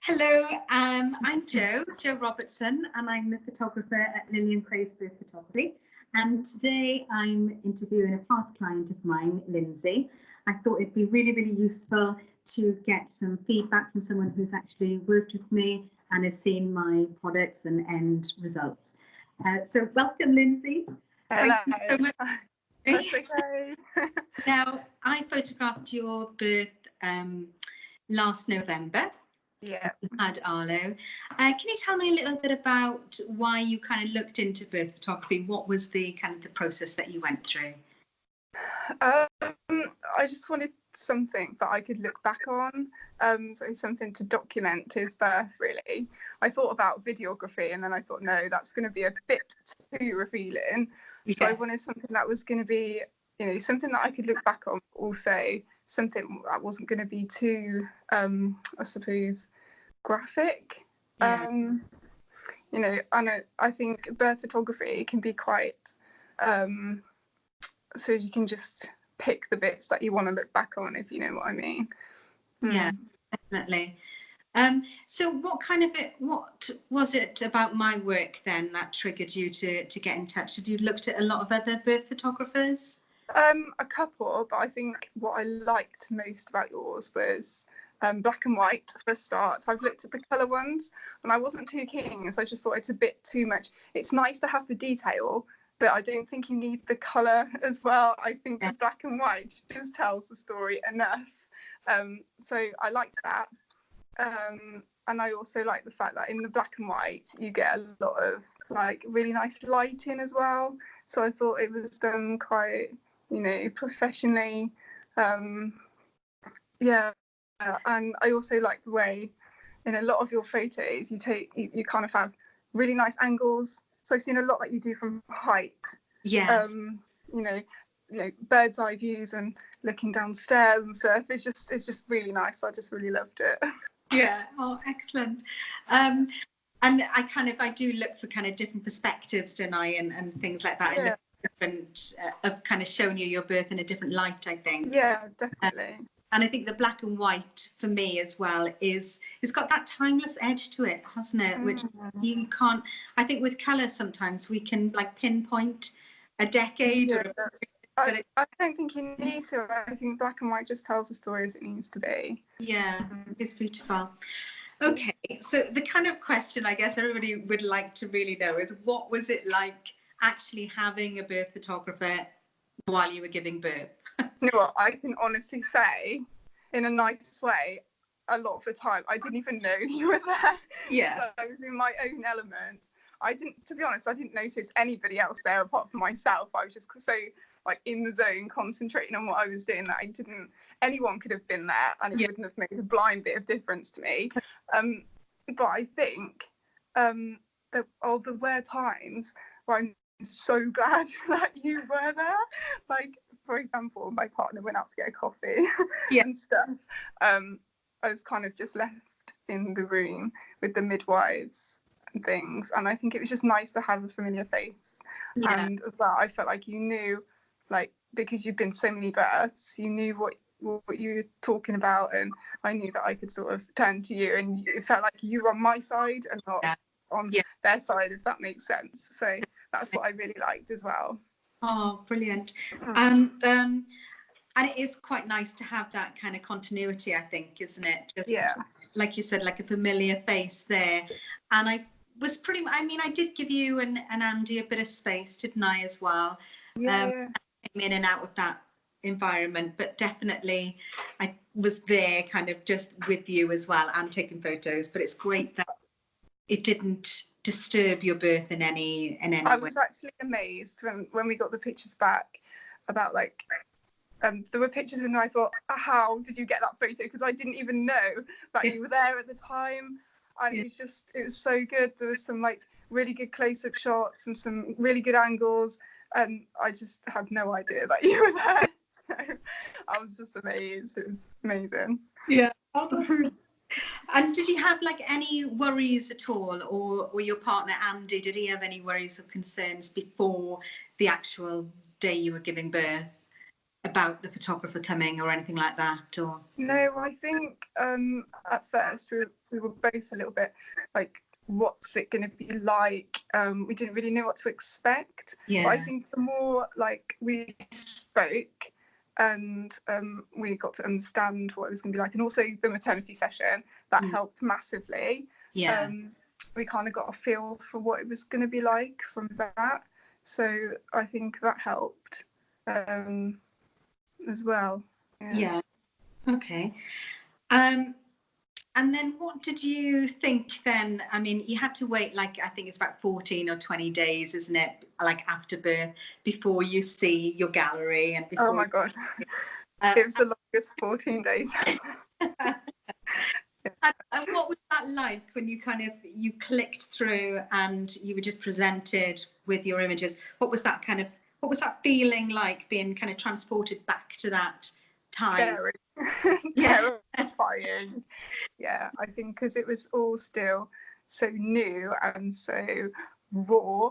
Hello, I'm Jo Robertson, and I'm the photographer at Lillian Craze Birth Photography. And today I'm interviewing a past client of mine, Lynsey. I thought it'd be really useful to get some feedback from someone who's actually worked with me and has seen my products and end results. So welcome, Lynsey. Hello. Thank you so much. That's okay. Now, I photographed your birth last November. Yeah. You had Arlo. Can you tell me a little bit about why you kind of looked into birth photography? What was the kind of the process that you went through? I just wanted something that I could look back on, so something to document his birth, really. I thought about videography and then I thought, no, that's going to be a bit too revealing. Yes. So I wanted something that was going to be, you know, something that I could look back on, but also something that wasn't going to be too, I suppose, graphic. Yeah. You know, I think birth photography can be quite, so you can just pick the bits that you want to look back on, if you know what I mean. Yeah, definitely. So what was it about my work then that triggered you to get in touch? Had you looked at a lot of other birth photographers? A couple, but I think what I liked most about yours was black and white for a start. I've looked at the colour ones and I wasn't too keen, so I just thought it's a bit too much. It's nice to have the detail, but I don't think you need the colour as well. I think the black and white just tells the story enough. So I liked that. And I also like the fact that in the black and white you get a lot of like really nice lighting as well. So I thought it was done quite, you know, professionally. Yeah. And I also like the way in a lot of your photos you kind of have really nice angles. So I've seen a lot that you do from height. Yes. You know, bird's eye views and looking downstairs and stuff. It's just really nice. I just really loved it. Yeah. Oh, excellent. And I do look for kind of different perspectives, don't I, and things like that. Yeah. Different of kind of showing you your birth in a different light, I think. Yeah, definitely. And I think the black and white for me as well it's got that timeless edge to it, hasn't it? Which you can't. I think with colour sometimes we can like pinpoint a decade. Yeah. I don't think you need to. I think black and white just tells the story as it needs to be. Yeah, it's beautiful. Okay, so the kind of question I guess everybody would like to really know is, what was it like actually having a birth photographer while you were giving birth? You know what, I can honestly say, in a nice way, a lot of the time I didn't even know you were there. Yeah. So I was in my own element. To be honest, I didn't notice anybody else there apart from myself. I was just so like in the zone, concentrating on what I was doing, that anyone could have been there and it wouldn't have made a blind bit of difference to me. But I think there were times where I'm so glad that you were there. Like, for example, my partner went out to get a coffee and stuff. I was kind of just left in the room with the midwives and things, and I think it was just nice to have a familiar face. And as well, I felt like you knew, like, because you've been so many births, you knew what you were talking about, and I knew that I could sort of turn to you, and it felt like you were on my side and not on their side, if that makes sense. So that's what I really liked as well. Oh, brilliant. And it is quite nice to have that kind of continuity, I think, isn't it? Just like you said, like a familiar face there. And I did give you and Andy a bit of space, didn't I, as well? I came in and out of that environment, but definitely I was there kind of just with you as well and taking photos. But it's great that it didn't disturb your birth in any way. I was actually amazed when we got the pictures back about like there were pictures and I thought, how did you get that photo? Because I didn't even know that you were there at the time. And it was so good. There was some like really good close-up shots and some really good angles, and I just had no idea that you were there. So I was just amazed. It was amazing. Yeah. And did you have like any worries at all, or your partner Andy, did he have any worries or concerns before the actual day you were giving birth? about the photographer coming or anything like that? Or no, I think at first we were both a little bit like, what's it going to be like? We didn't really know what to expect. yeah, But I think the more like we spoke and we got to understand what it was going to be like, and also the maternity session, that helped massively. yeah, We kind of got a feel for what it was going to be like from that. So I think that helped as well. yeah. Okay. And then what did you think then? I mean, you had to wait, like, I think it's about 14 or 20 days, isn't it? Like after birth, before you see your gallery and before. Oh my God. It was the longest 14 days. And what was that like when you you clicked through and you were just presented with your images? What was that feeling like, being kind of transported back to that time? Scary. Terrifying. Yeah, I think because it was all still so new and so raw.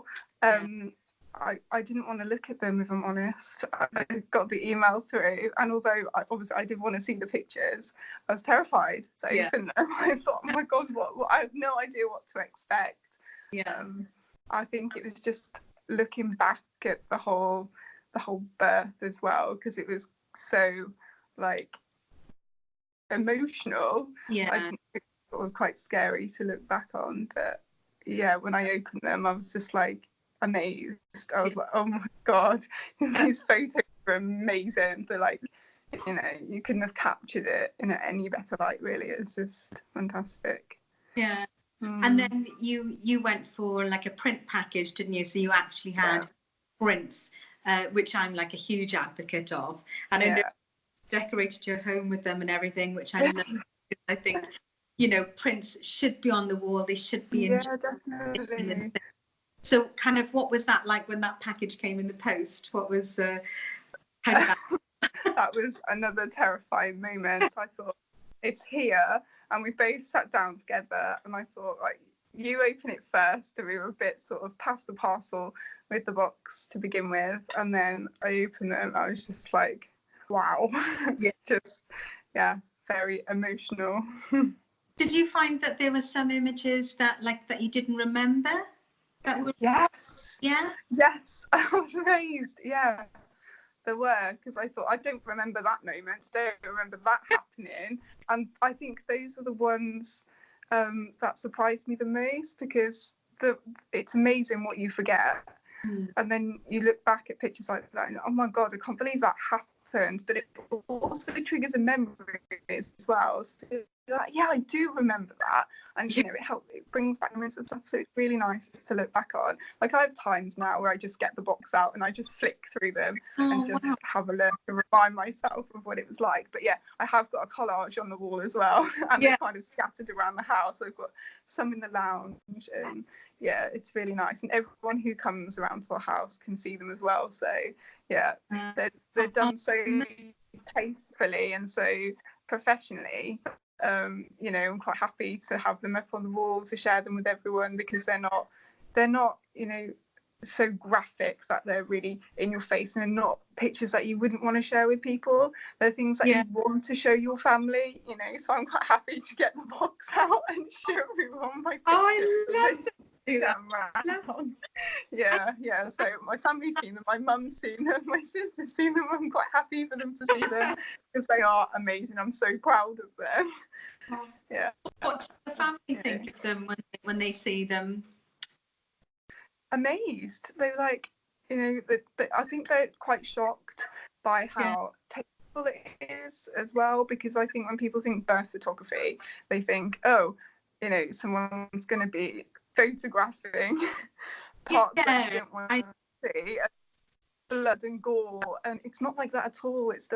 I didn't want to look at them, if I'm honest. I got the email through, and although I did want to see the pictures, I was terrified to open them. I thought, oh my God, what? I have no idea what to expect. I think it was just looking back at the whole birth as well, because it was so like emotional. I think it was quite scary to look back on, but yeah, when I opened them, I was just like amazed. I was like, oh my God, these photos are amazing. They're like, you couldn't have captured it in any better light, really. It's just fantastic. And then you went for like a print package, didn't you? So you actually had prints, which I'm like a huge advocate of, and I know you decorated your home with them and everything, which I love. I think prints should be on the wall. They should be definitely. So kind of, what was that like when that package came in the post? What was how did that that was another terrifying moment. I thought, it's here, and we both sat down together, and I thought, like, you open it first, and we were a bit sort of past the parcel with the box to begin with, and then I opened it and I was just like, wow. Very emotional. Did you find that there were some images that you didn't remember? Yes. Yeah. Yes, I was amazed. Yeah, there were, because I thought, I don't remember that moment. Don't remember that happening. And I think those were the ones that surprised me the most, because it's amazing what you forget. And then you look back at pictures like that and, oh my God, I can't believe that happened. But it also triggers a memory as well. So you're like, yeah, I do remember that. And it brings back memories of stuff. So it's really nice to look back on. Like, I have times now where I just get the box out and I just flick through them and just have a look and remind myself of what it was like. But yeah, I have got a collage on the wall as well, and they're kind of scattered around the house. I've got some in the lounge, and yeah, it's really nice. And everyone who comes around to our house can see them as well. So yeah, they're done so tastefully and so professionally. I'm quite happy to have them up on the wall, to share them with everyone, because they're not so graphic that they're really in your face, and they're not pictures that you wouldn't want to share with people. They're things that you want to show your family, so I'm quite happy to get the box out and show everyone my pictures. I love that. Do that. Yeah. So my family's seen them, my mum's seen them, my sister's seen them. I'm quite happy for them to see them, because they are amazing. I'm so proud of them. Yeah. What does the family think of them when they see them? Amazed. They're like, I think they're quite shocked by how tasteful it is as well, because I think when people think birth photography, they think, oh, someone's going to be photographing parts that you don't want to see, blood and gore, and it's not like that at all. It's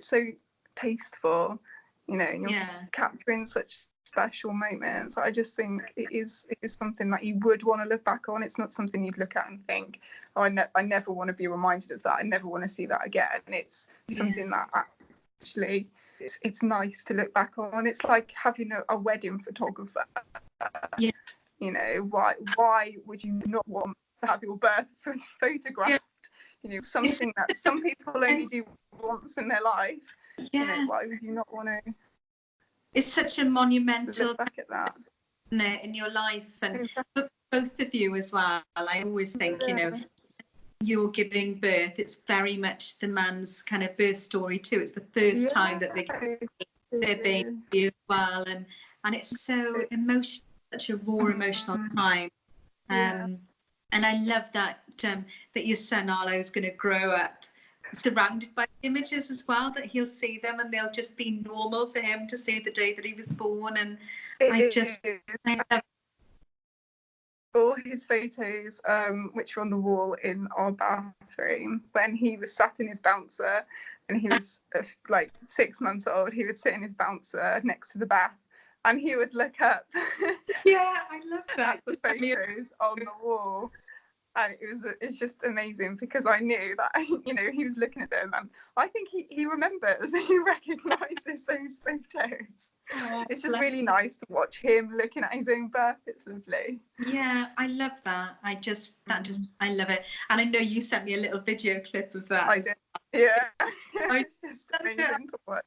so tasteful, and you're capturing such special moments. I just think it is something that you would want to look back on. It's not something you'd look at and think, oh, I never want to be reminded of that, I never want to see that again. And it's something that actually it's nice to look back on. It's like having a wedding photographer. Why would you not want to have your birth photographed? You know, something that some people only do once in their life. Yeah. You know, why would you not want to? It's such a monumental Look back at that, isn't it, in your life, and exactly. for both of you as well. I always think, you know, you're giving birth, it's very much the man's kind of birth story too. It's the first time that they get their baby as well, and it's so emotional, such a raw emotional time. And I love that that your son Arlo is going to grow up surrounded by images as well, that he'll see them and they'll just be normal for him to see the day that he was born. And I love all his photos, which are on the wall in our bathroom, when he was sat in his bouncer and he was like 6 months old, he would sit in his bouncer next to the bath and he would look up. Yeah, I love that. The photos on the wall. And it's just amazing, because I knew that, you know, he was looking at them, and I think he remembers, he recognises those photos. Oh, it's just really nice to watch him looking at his own birth. It's lovely. Yeah, I love that. I love it. And I know you sent me a little video clip of that. I did. Yeah. It's just amazing to watch.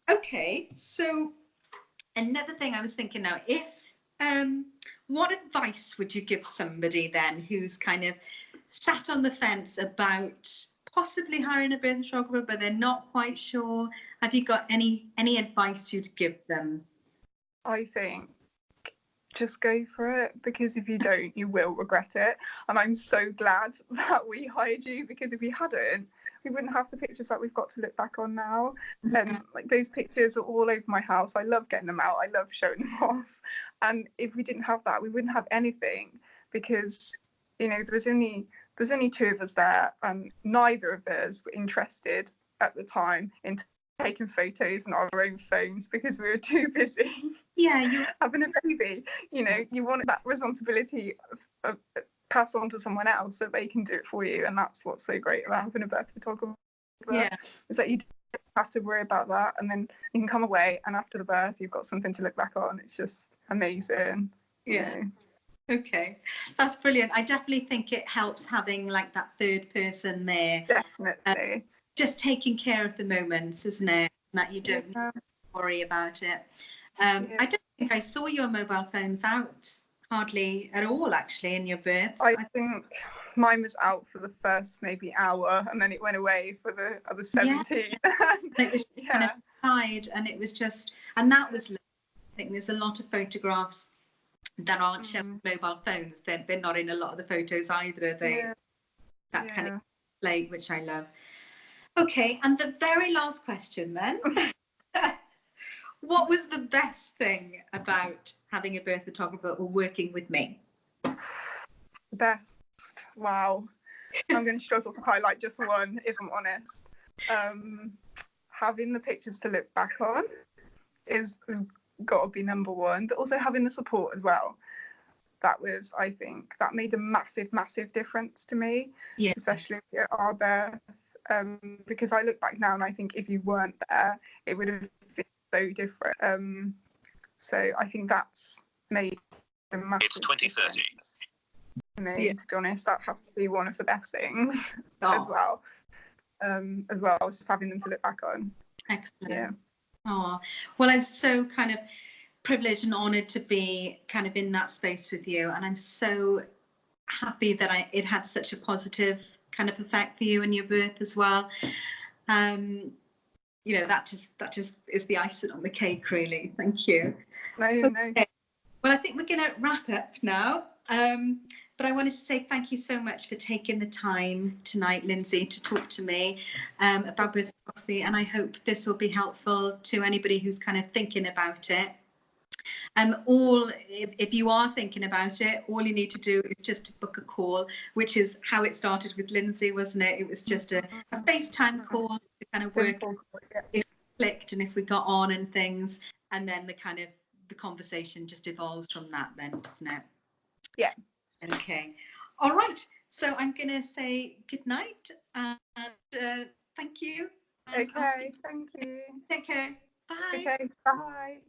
Okay, so another thing I was thinking now, if what advice would you give somebody then who's kind of sat on the fence about possibly hiring a birth photographer, but they're not quite sure? Have you got any advice you'd give them? I think just go for it, because if you don't, you will regret it. And I'm so glad that we hired you, because if we hadn't, we wouldn't have the pictures that we've got to look back on now. And like, those pictures are all over my house. I love getting them out. I love showing them off. And if we didn't have that, we wouldn't have anything, because, you know, there's only 2 of us there, and neither of us were interested at the time in taking photos on our own phones, because we were too busy. Yeah, you having a baby. You know, you want that responsibility of pass on to someone else so they can do it for you, and that's what's so great about having a birth photographer. Yeah, is that you don't have to worry about that, and then you can come away, and after the birth you've got something to look back on. It's just amazing. Yeah. Okay, that's brilliant. I definitely think it helps having like that third person there. Definitely. Just taking care of the moments, isn't it? That you don't worry about it. I don't think I saw your mobile phones out hardly at all, actually, in your birth. I think mine was out for the first maybe hour, and then it went away for the other 17. And it was kind of hide, and it was just, and that was, I think there's a lot of photographs that aren't shown mobile phones. They're not in a lot of the photos either, are they? That kind of play, which I love. Okay, and the very last question then. What was the best thing about having a birth photographer or working with me? The best? Wow. I'm going to struggle to highlight just one, if I'm honest. Having the pictures to look back on is got to be number one, but also having the support as well. That was, I think, that made a massive, massive difference to me, especially at our birth. Because I look back now and I think if you weren't there, it would have been so different. So I think that's made a massive difference to me, to be honest. That has to be one of the best things as well. Just having them to look back on. Excellent. Yeah. Oh, well, I'm so kind of privileged and honoured to be kind of in that space with you, and I'm so happy that it had such a positive kind of effect for you and your birth as well. You know, that just is the icing on the cake, really. Thank you. No. Well, I think we're going to wrap up now. But I wanted to say thank you so much for taking the time tonight, Lynsey, to talk to me about birth photography, and I hope this will be helpful to anybody who's kind of thinking about it. If you are thinking about it, all you need to do is just to book a call, which is how it started with Lynsey, wasn't it? It was just a FaceTime call to kind of work if we clicked and if we got on and things, and then the conversation just evolves from that then, doesn't it? Yeah. Okay. All right. So I'm going to say good night and thank you. Okay. Thank you. Take care. Bye. Okay. Bye.